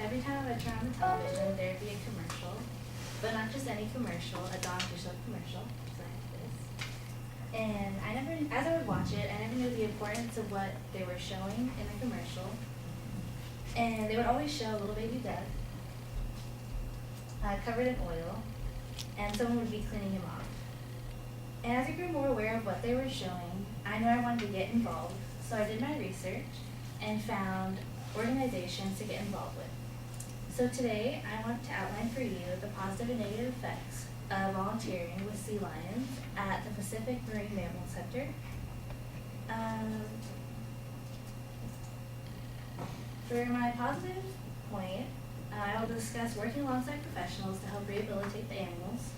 every time I would turn on the television, there'd be a commercial, but not just any commercial, a Dawn Dish Soap commercial, just like this. And as I would watch it, I never knew the importance of what they were showing in the commercial. And they would always show a little baby duck, covered in oil, and someone would be cleaning him off. And as I grew more aware of what they were showing, I knew I wanted to get involved, so I did my research and found organizations to get involved with. So today, I want to outline for you the positive and negative effects of volunteering with sea lions at the Pacific Marine Mammal Center. For my positive point, I will discuss working alongside professionals to help rehabilitate the animals.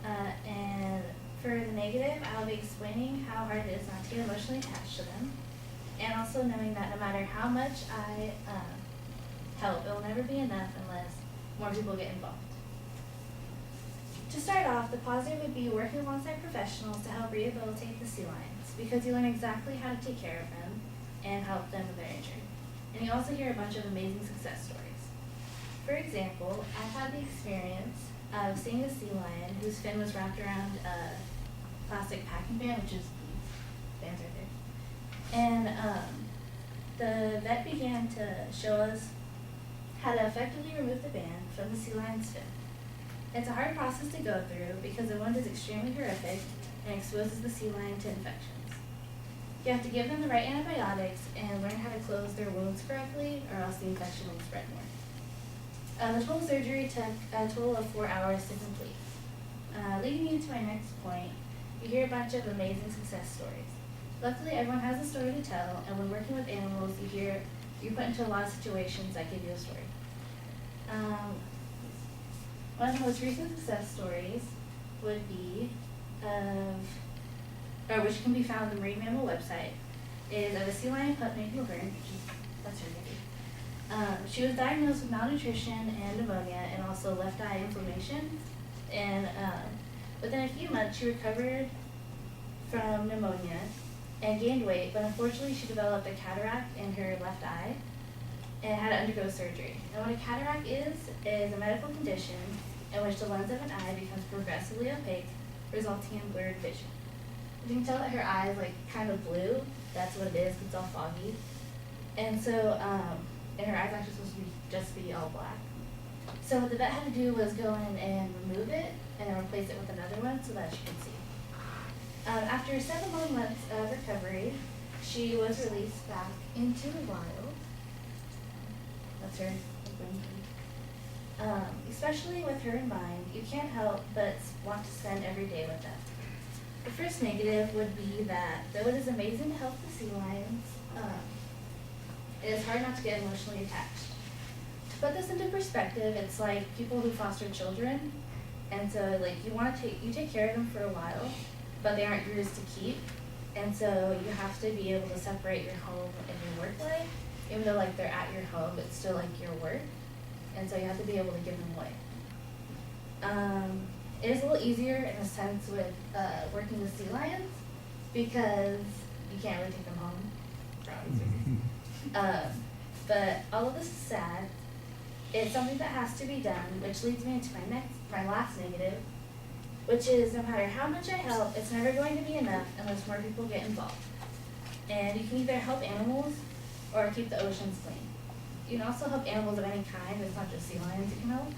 And for the negative, I will be explaining how hard it is not to get emotionally attached to them, and also knowing that no matter how much I help, it will never be enough unless more people get involved. To start off, the positive would be working alongside professionals to help rehabilitate the sea lions, because you learn exactly how to take care of them and help them if they're injured. And you also hear a bunch of amazing success stories. For example, I've had the experience of seeing a sea lion whose fin was wrapped around a plastic packing band, which is these bands right there. And the vet began to show us how to effectively remove the band from the sea lion's fin. It's a hard process to go through because the wound is extremely horrific and exposes the sea lion to infections. You have to give them the right antibiotics and learn how to close their wounds correctly, or else the infection will spread more. The total surgery took a total of 4 hours to complete. Leading me to my next point, you hear a bunch of amazing success stories. Luckily, everyone has a story to tell, and when working with animals, you're put into a lot of situations that give you a story. One of the most recent success stories would be which can be found on the Marine Mammal website, is of a sea lion pup named Laverne, that's her name. She was diagnosed with malnutrition and pneumonia, and also left eye inflammation. And within a few months, she recovered from pneumonia and gained weight, but unfortunately, she developed a cataract in her left eye and had to undergo surgery. And what a cataract is a medical condition in which the lens of an eye becomes progressively opaque, resulting in blurred vision. You can tell that her eye is like kind of blue. That's what it is. It's all foggy. And so, and her eye's actually supposed to just be all black. So what the vet had to do was go in and remove it and then replace it with another one so that she could see. After 7 long months of recovery, she was released back into the wild. That's her. Especially with her in mind, you can't help but want to spend every day with them. The first negative would be that though it is amazing to help the sea lions, it is hard not to get emotionally attached. To put this into perspective, it's like people who foster children, and so like you take care of them for a while, but they aren't yours to keep, and so you have to be able to separate your home and your work life. Even though like they're at your home, it's still like your work, and so you have to be able to give them away. It is a little easier in a sense with working with sea lions because you can't really take them home for obvious reasons. But all of this is sad. It's something that has to be done, which leads me into my last negative, which is no matter how much I help, it's never going to be enough unless more people get involved. And you can either help animals or keep the oceans clean. You can also help animals of any kind. It's not just sea lions you can help.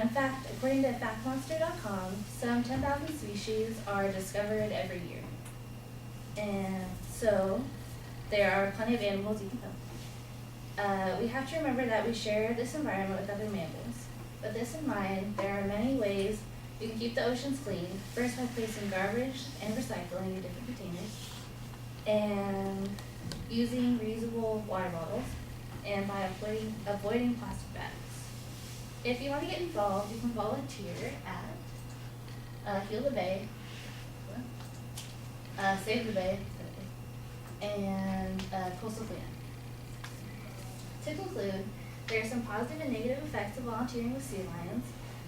In fact, according to factmonster.com, some 10,000 species are discovered every year. And so there are plenty of animals you can help. We have to remember that we share this environment with other mammals. With this in mind, there are many ways you can keep the oceans clean. First, by placing garbage and recycling in different containers, and using reusable water bottles, and by avoiding plastic bags. If you want to get involved, you can volunteer at Heal the Bay, Save the Bay, and Coastal Cleanup. To conclude, there are some positive and negative effects of volunteering with sea lions,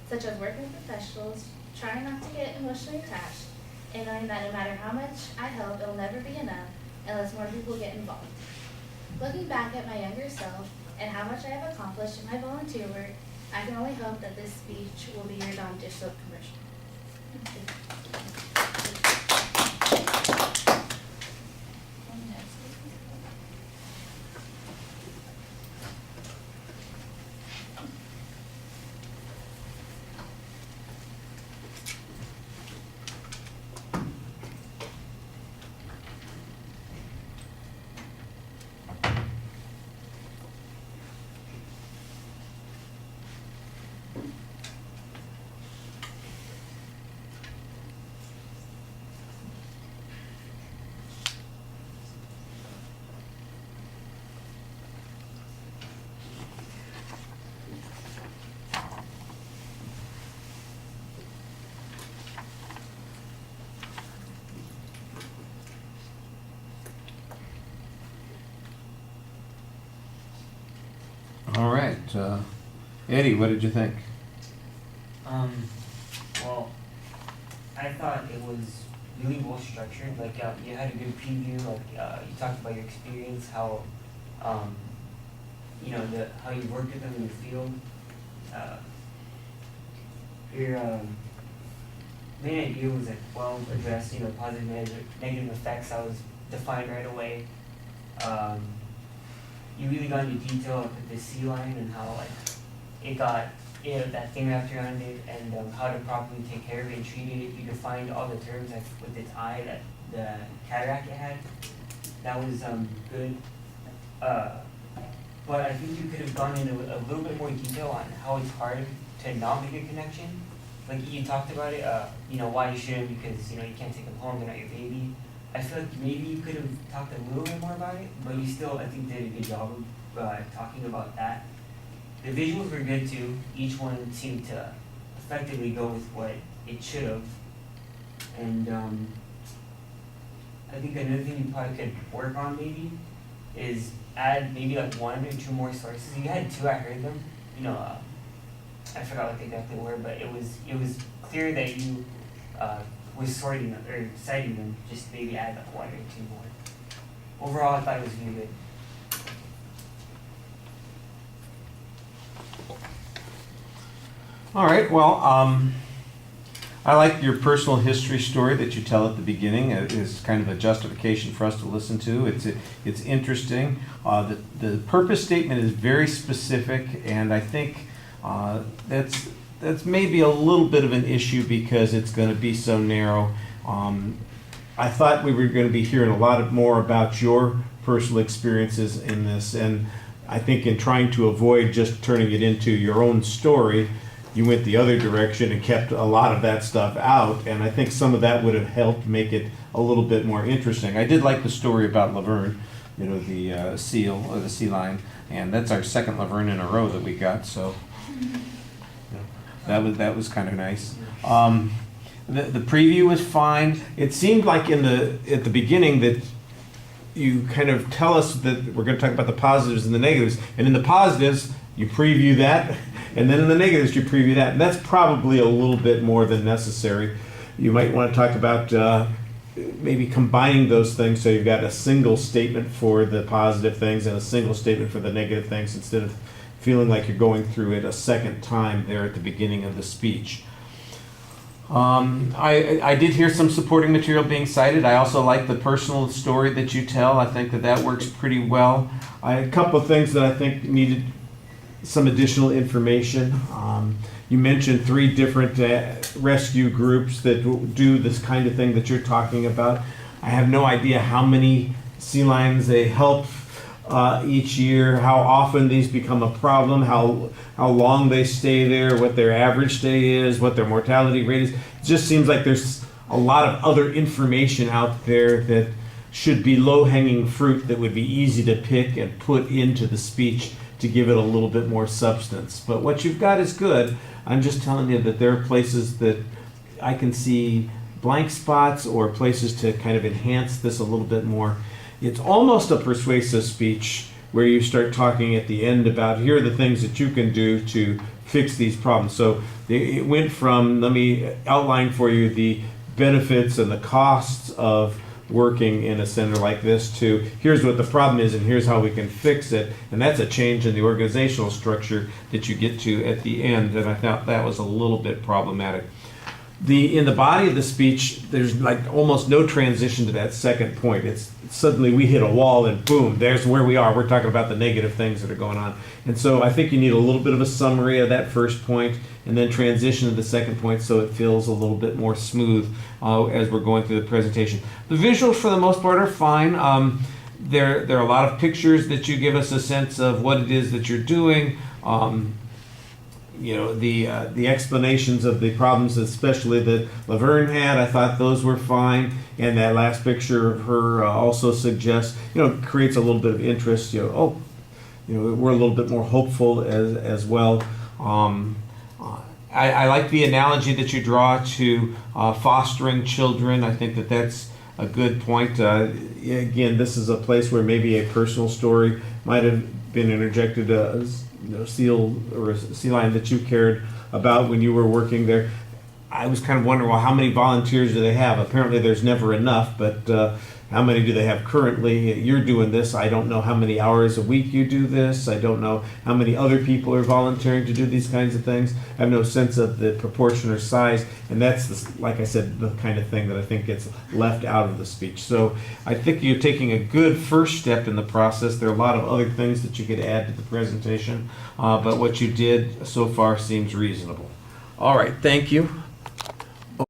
such as working with professionals, trying not to get emotionally attached, and knowing that no matter how much I help, it will never be enough unless more people get involved. Looking back at my younger self and how much I have accomplished in my volunteer work, I can only hope that this speech will be heard on dish soap commercial. All right, Eddie, what did you think? Well, I thought it was really well structured. Like, you had a good preview. Like, you talked about your experience, how, how you worked with them in the field. Your main idea was like well addressed. Positive, negative effects. That was defined right away. You really got into detail with the sea lion and how it got that thing wrapped around it, and how to properly take care of it and treat it. You defined all the terms with its eye, that the cataract it had. That was good. But I think you could have gone into a little bit more detail on how it's hard to not make a connection. Like you talked about it, why you shouldn't, because you can't take them home, they're not your baby. I feel like maybe you could have talked a little bit more about it, but you still, I think, did a good job of talking about that. The visuals were good too. Each one seemed to effectively go with what it should have. And I think another thing you probably could work on maybe is add maybe like 1 or 2 more sources. You had 2, I heard them. I forgot what they exactly were, but it was clear that you was sorting them, or citing them. Just maybe add like 1 or 2 more. Overall, I thought it was really good. All right, well, I like your personal history story that you tell at the beginning. It is kind of a justification for us to listen to. It's interesting. The purpose statement is very specific, and I think that's maybe a little bit of an issue because it's going to be so narrow. I thought we were going to be hearing a lot more about your personal experiences in this, and I think in trying to avoid just turning it into your own story, you went the other direction and kept a lot of that stuff out, and I think some of that would have helped make it a little bit more interesting. I did like the story about Laverne, the seal, or the sea lion, and that's our second Laverne in a row that we got, so that was kind of nice. The preview was fine. It seemed like at the beginning that you kind of tell us that we're going to talk about the positives and the negatives, and in the positives you preview that, and then in the negatives you preview that, and that's probably a little bit more than necessary. You might want to talk about maybe combining those things so you've got a single statement for the positive things and a single statement for the negative things instead of feeling like you're going through it a second time there at the beginning of the speech. I did hear some supporting material being cited. I also like the personal story that you tell. I think that works pretty well. A couple of things that I think needed some additional information. You mentioned 3 different rescue groups that do this kind of thing that you're talking about. I have no idea how many sea lions they help each year, how often these become a problem, how long they stay there, what their average stay is, what their mortality rate is. It just seems like there's a lot of other information out there that should be low-hanging fruit that would be easy to pick and put into the speech to give it a little bit more substance. But what you've got is good. I'm just telling you that there are places that I can see blank spots or places to kind of enhance this a little bit more. It's almost a persuasive speech where you start talking at the end about here are the things that you can do to fix these problems. So it went from, let me outline for you the benefits and the costs of working in a center like this to here's what the problem is and here's how we can fix it. And that's a change in the organizational structure that you get to at the end. And I thought that was a little bit problematic. In the body of the speech, there's like almost no transition to that second point. It's suddenly we hit a wall and boom, there's where we are. We're talking about the negative things that are going on. And so I think you need a little bit of a summary of that first point and then transition to the second point so it feels a little bit more smooth as we're going through the presentation. The visuals for the most part are fine. There are a lot of pictures that you give us a sense of what it is that you're doing. The explanations of the problems, especially that Laverne had, I thought those were fine. And that last picture of her also suggests, creates a little bit of interest. We're a little bit more hopeful as well. I like the analogy that you draw to fostering children. I think that that's a good point. Again, this is a place where maybe a personal story might have been interjected. Seal or a sea lion that you cared about when you were working there. I was kind of wondering, well, how many volunteers do they have? Apparently there's never enough, but how many do they have currently? You're doing this. I don't know how many hours a week you do this. I don't know how many other people are volunteering to do these kinds of things. I have no sense of the proportion or size, and that's, like I said, the kind of thing that I think gets left out of the speech. So I think you're taking a good first step in the process. There are a lot of other things that you could add to the presentation, but what you did so far seems reasonable. All right, thank you.